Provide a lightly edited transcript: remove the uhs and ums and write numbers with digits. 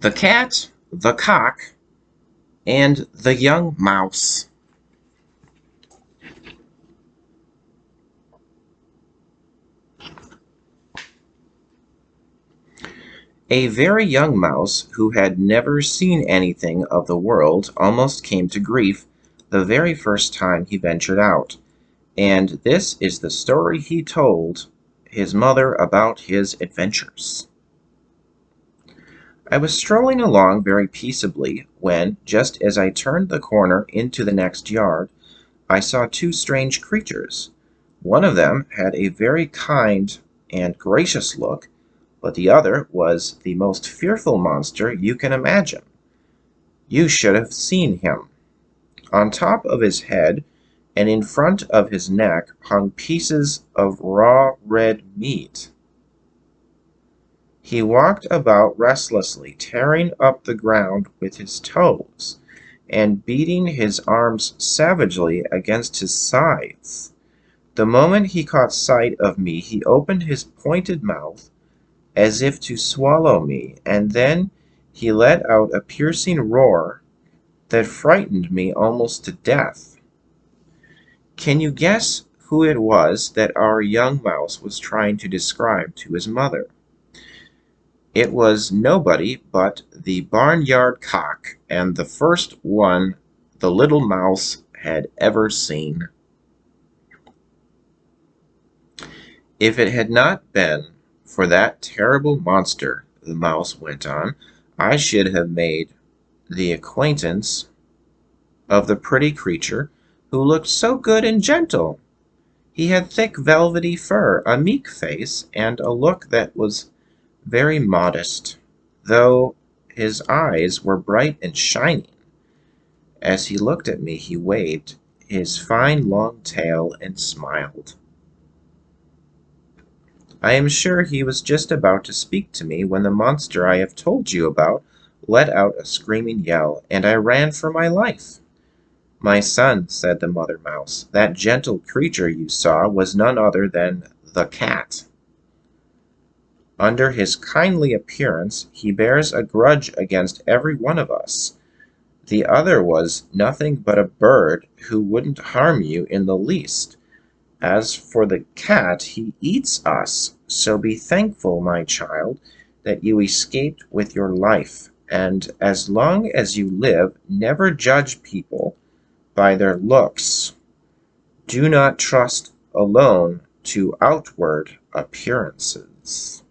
The Cat, the Cock, and the Young Mouse. A very young mouse who had never seen anything of the world almost came to grief the very first time he ventured out, and this is the story he told his mother about his adventures. I was strolling along very peaceably when, just as I turned the corner into the next yard, I saw two strange creatures. One of them had a very kind and gracious look, but the other was the most fearful monster you can imagine. You should have seen him. On top of his head and in front of his neck hung pieces of raw red meat. He walked about restlessly, tearing up the ground with his toes, and beating his arms savagely against his sides. The moment he caught sight of me, he opened his pointed mouth as if to swallow me, and then he let out a piercing roar that frightened me almost to death. Can you guess who it was that our young mouse was trying to describe to his mother? It was nobody but the barnyard cock, and the first one the little mouse had ever seen. If it had not been for that terrible monster, the mouse went on, I should have made the acquaintance of the pretty creature who looked so good and gentle. He had thick velvety fur, a meek face, and a look that was very modest, though his eyes were bright and shining. As he looked at me, he waved his fine long tail and smiled. I am sure he was just about to speak to me when the monster I have told you about let out a screaming yell, and I ran for my life. My son, said the mother mouse, that gentle creature you saw was none other than the cat. Under his kindly appearance, he bears a grudge against every one of us. The other was nothing but a bird who wouldn't harm you in the least. As for the cat, he eats us, so be thankful, my child, that you escaped with your life, and as long as you live, never judge people by their looks. Do not trust alone to outward appearances.